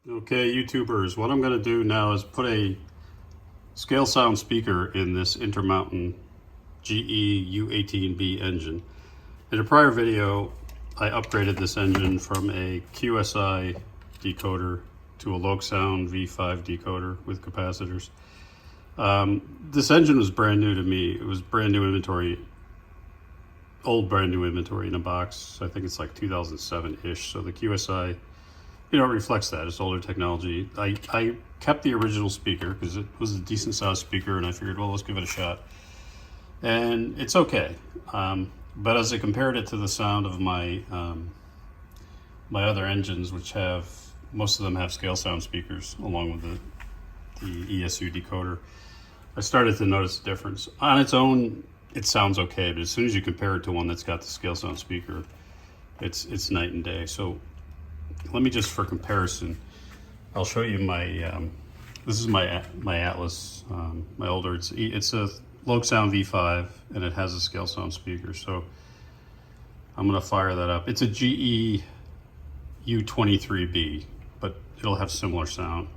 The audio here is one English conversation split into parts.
Okay, YouTubers, what I'm going to do now is put a scale sound speaker in this Intermountain U18B engine. In a prior video, I upgraded this engine from a QSI decoder to a Loc-Sound V5 decoder with capacitors. This engine was brand new to me. It was brand new inventory, old brand new inventory in a box. I think it's like 2007-ish, so the QSI it reflects that. It's older technology. I kept the original speaker because it was a decent sized speaker, and I figured, well, let's give it a shot. And it's okay. But as I compared it to the sound of my my other engines, which have, most of them have scale sound speakers along with the ESU decoder, I started to notice a difference. On its own, it sounds okay, but as soon as you compare it to one that's got the scale sound speaker, it's night and day. So let me just, for comparison, I'll show you my, this is my Atlas, my older, it's a Loc-Sound V5, and it has a scale sound speaker. So I'm gonna fire that up. It's a GE U23B, but it'll have similar sound.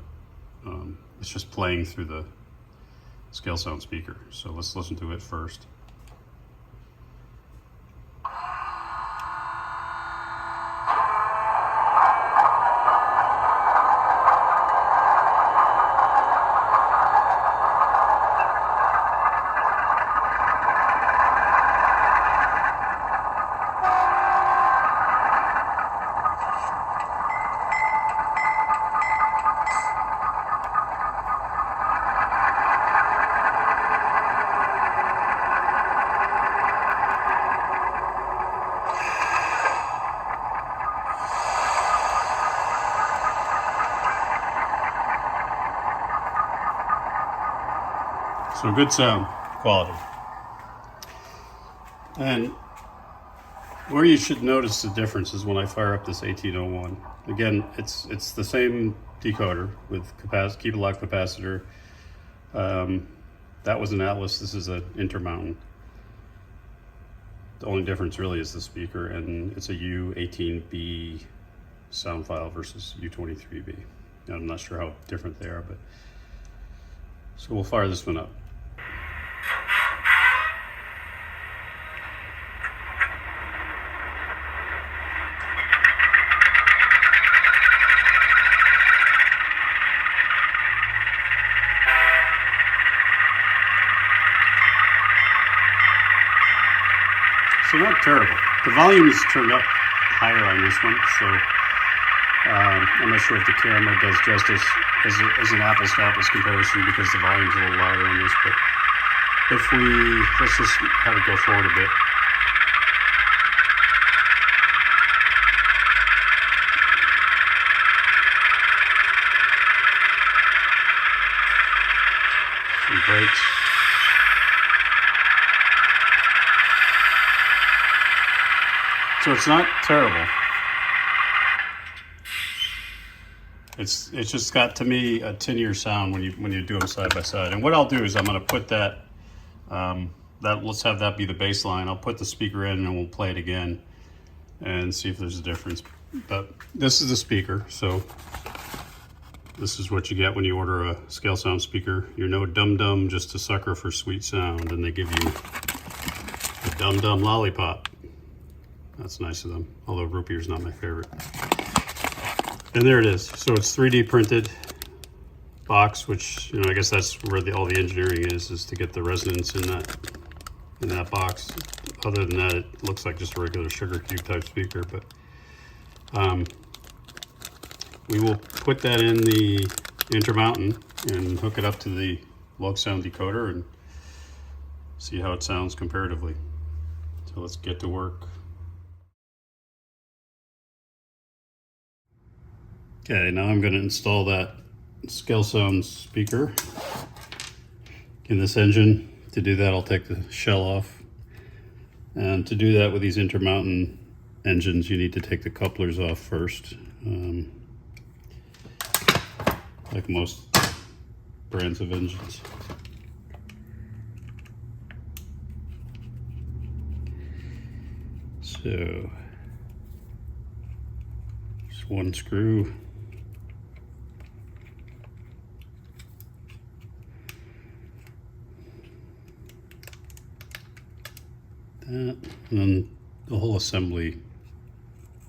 It's just playing through the scale sound speaker. So let's listen to it first. So good sound quality. And where you should notice the difference is when I fire up this 1801. Again, it's the same decoder with keep a lock capacitor. That was an Atlas, this is an Intermountain. The only difference really is the speaker, and it's a U18B sound file versus U23B. I'm not sure how different they are, but so we'll fire this one up. So not terrible. The volume is turned up higher on this one, so I'm not sure if the camera does justice as an apples to apples comparison because the volume's a little louder on this, but if let's just have it go forward a bit. Some brakes. So it's not terrible. It's just got, to me, a tinnier sound when you do them side by side. And what I'll do is I'm going to put that let's have that be the baseline. I'll put the speaker in and we'll play it again and see if there's a difference. But this is the speaker, so this is what you get when you order a scale sound speaker. You're no dum-dum, just a sucker for sweet sound, and they give you a dum-dum lollipop. That's nice of them, although root beer is not my favorite. And there it is. So it's 3D printed box, which, I guess that's where all the engineering is to get the resonance in that box. Other than that, it looks like just a regular sugar cube type speaker, but we will put that in the Intermountain and hook it up to the Loc-Sound decoder and see how it sounds comparatively. So let's get to work. Okay, now I'm going to install that scale sound speaker in this engine. To do that, I'll take the shell off. And to do that with these Intermountain engines, you need to take the couplers off first. Like most brands of engines. So, just one screw. that. And then the whole assembly,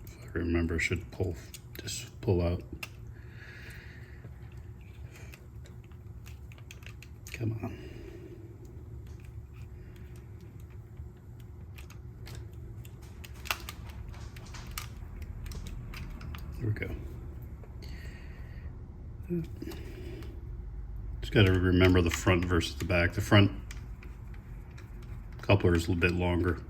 if I remember, should just pull out. Come on. There we go. Just got to remember the front versus the back. The front coupler is a little bit longer.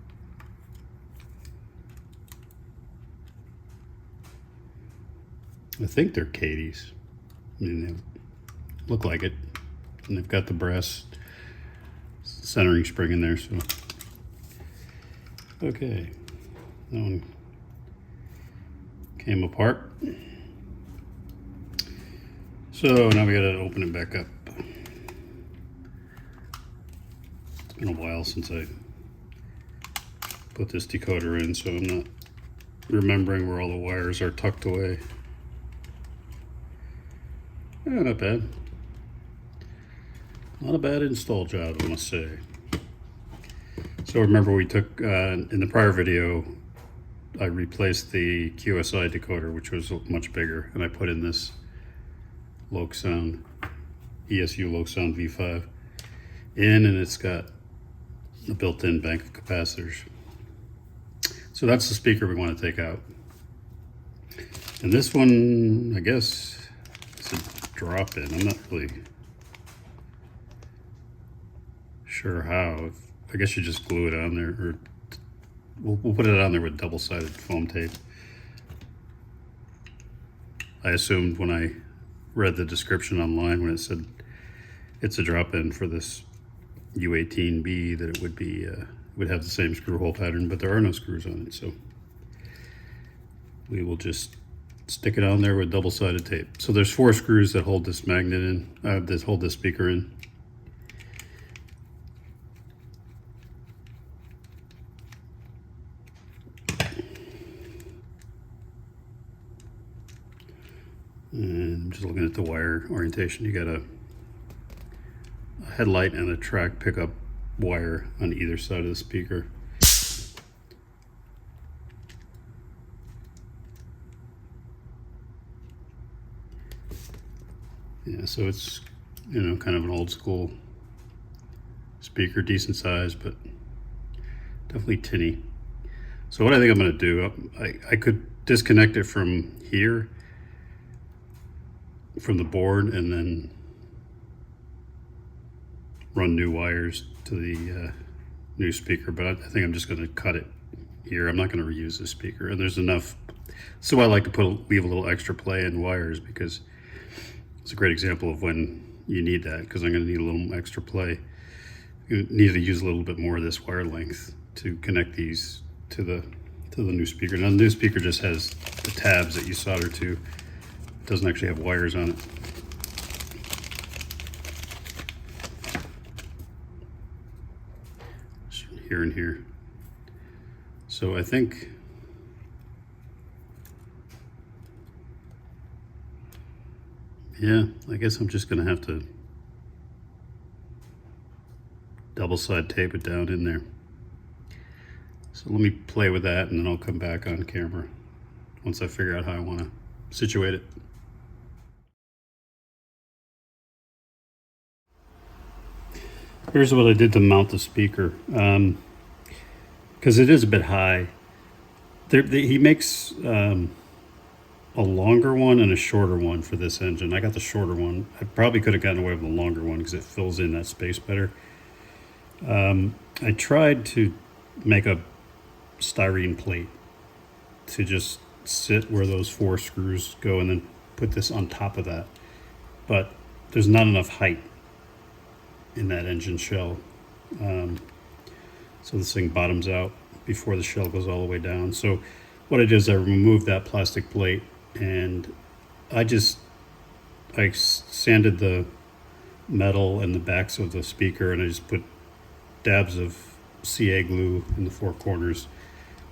I think they're Katie's. I mean, they look like it. And they've got the brass centering spring in there, so. Okay, that one came apart. So now we gotta open it back up. It's been a while since I put this decoder in, so I'm not remembering where all the wires are tucked away. Yeah, not bad. Not a bad install job, I must say. So remember we took, in the prior video, I replaced the QSI decoder, which was much bigger, and I put in this Lokesound, ESU Lokesound V5 in, and it's got a built-in bank of capacitors. So that's the speaker we want to take out. And this one, I guess, it's a drop-in. I'm not really sure how. I guess you just glue it on there, or we'll put it on there with double-sided foam tape. I assumed when I read the description online when it said it's a drop-in for this U18B that it would be would have the same screw hole pattern, but there are no screws on it, so we will just stick it on there with double-sided tape. So there's 4 screws that hold this magnet in, that hold this speaker in. And I'm just looking at the wire orientation. You got a headlight and a track pickup wire on either side of the speaker. Yeah, so it's, you know, kind of an old school speaker, decent size, but definitely tinny. So what I think I'm going to do, I could disconnect it from here, from the board, and then run new wires to the new speaker, but I think I'm just going to cut it here. I'm not going to reuse this speaker, and there's enough. So I like to leave a little extra play in wires, because it's a great example of when you need that, because I'm going to need a little extra play. You need to use a little bit more of this wire length to connect these to the new speaker. Now the new speaker just has the tabs that you solder to. It doesn't actually have wires on it. Here and here. So I think I guess I'm just gonna have to double side tape it down in there. So let me play with that, and then I'll come back on camera once I figure out how I want to situate it. Here's what I did to mount the speaker, because it is a bit high. He makes a longer one and a shorter one for this engine. I got the shorter one. I probably could have gotten away with the longer one because it fills in that space better. I tried to make a styrene plate to just sit where those 4 screws go, and then put this on top of that. But there's not enough height in that engine shell. So this thing bottoms out before the shell goes all the way down. So what I did is I removed that plastic plate, and I sanded the metal and the backs of the speaker, and I just put dabs of CA glue in the 4 corners,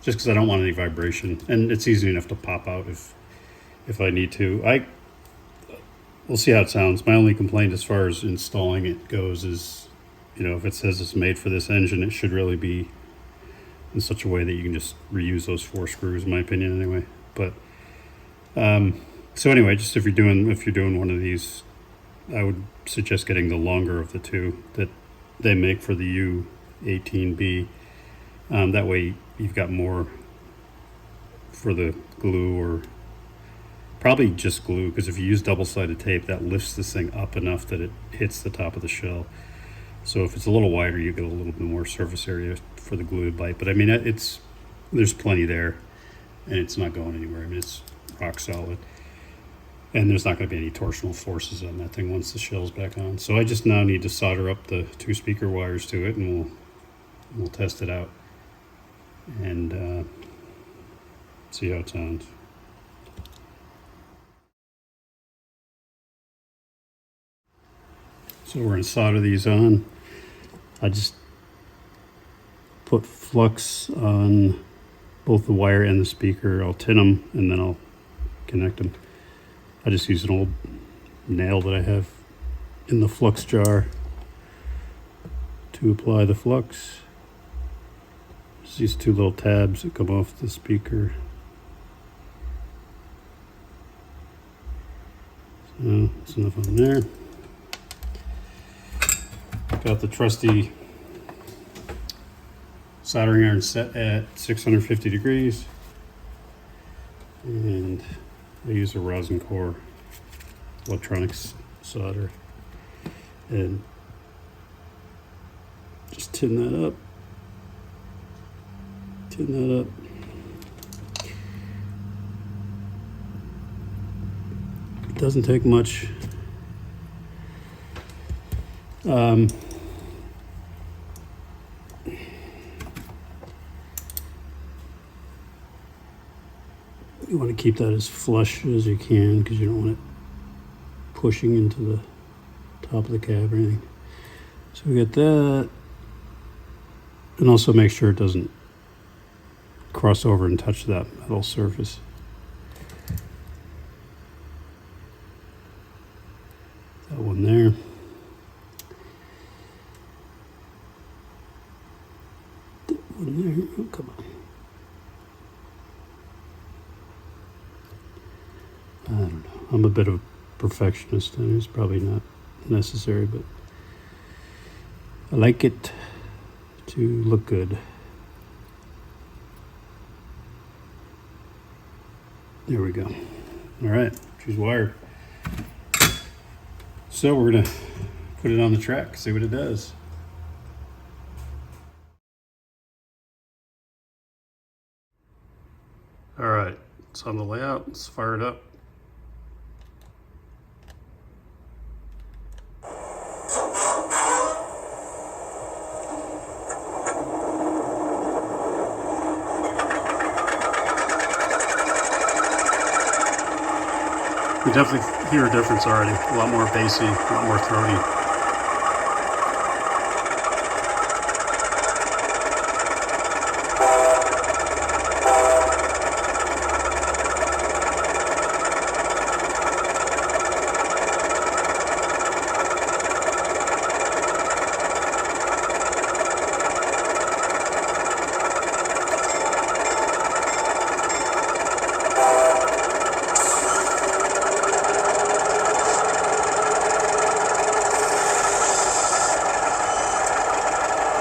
just because I don't want any vibration, and it's easy enough to pop out if I need to. We'll see how it sounds. My only complaint as far as installing it goes is, you know, if it says it's made for this engine, it should really be in such a way that you can just reuse those 4 screws, in my opinion anyway. But so anyway, just if you're doing one of these, I would suggest getting the longer of the 2 that they make for the U18B. That way you've got more for the glue, or probably just glue, because if you use double-sided tape, that lifts this thing up enough that it hits the top of the shell. So if it's a little wider, you get a little bit more surface area for the glue to bite. But I mean, there's plenty there, and it's not going anywhere. I mean, it's rock solid, and there's not going to be any torsional forces on that thing once the shell's back on. So I just now need to solder up the 2 speaker wires to it, and we'll test it out and see how it sounds. So we're going to solder these on. I just put flux on both the wire and the speaker. I'll tin them and then I'll connect them. I just use an old nail that I have in the flux jar to apply the flux. Just these 2 little tabs that come off the speaker. So that's enough on there. Got the trusty soldering iron set at 650 degrees, and I use a rosin core electronics solder, and just tin that up. It doesn't take much. You want to keep that as flush as you can, because you don't want it pushing into the top of the cab or anything. So we get that, and also make sure it doesn't cross over and touch that metal surface. That one there. That one there. Oh, come on. I don't know. I'm a bit of a perfectionist, and it's probably not necessary, but I like it to look good. There we go. All right, she's wired. So we're gonna put it on the track, see what it does. All right, it's on the layout. Let's fire it up. You definitely hear a difference already. A lot more bassy, a lot more throaty.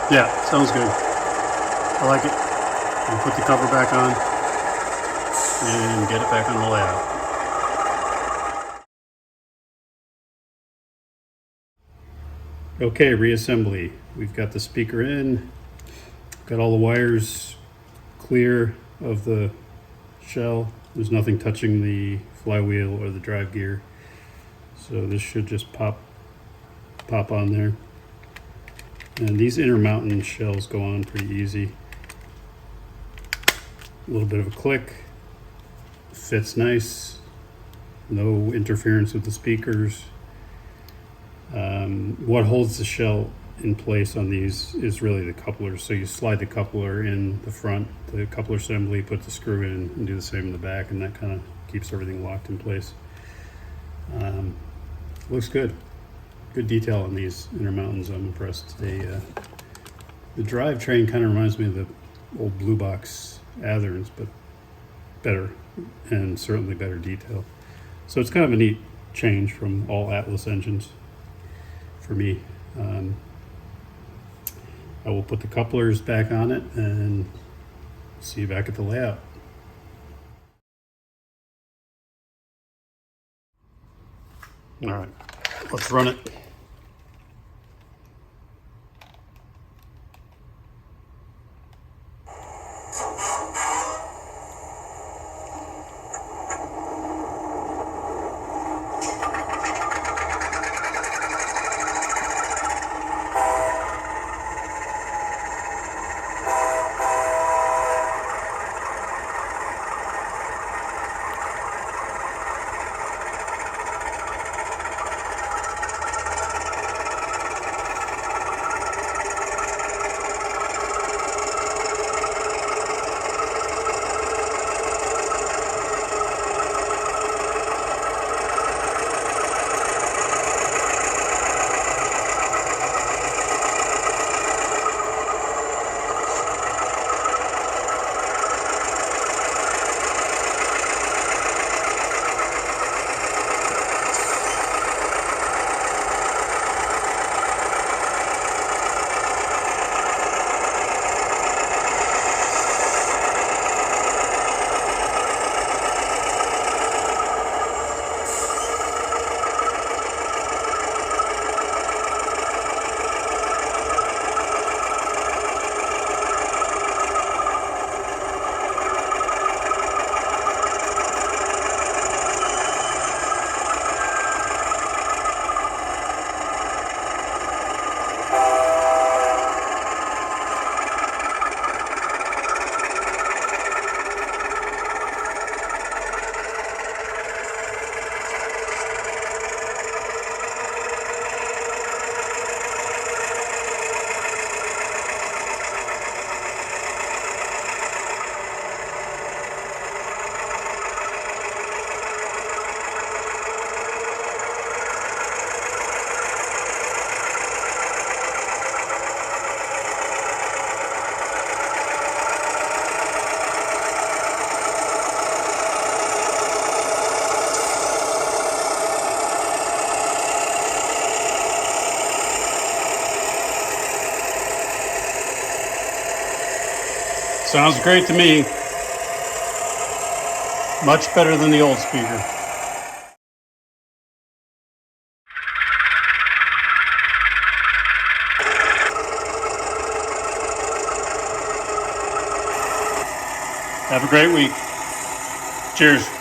Yeah, sounds good. I like it. We'll put the cover back on and get it back on the layout. Okay, reassembly. We've got the speaker in, got all the wires clear of the shell. There's nothing touching the flywheel or the drive gear. So this should just pop on there. And these Intermountain shells go on pretty easy. A little bit of a click, fits nice, no interference with the speakers. What holds the shell in place on these is really the couplers. So you slide the coupler in the front, the coupler assembly, put the screw in, and do the same in the back, and that kind of keeps everything locked in place. Looks good. Good detail on these Intermountains. I'm impressed. The drivetrain kind of reminds me of the old blue box Atherns, but better, and certainly better detail. So it's kind of a neat change from all Atlas engines for me. I will put the couplers back on it and see you back at the layout. All right, let's run it. Sounds great to me. Much better than the old speaker. Have a great week. Cheers.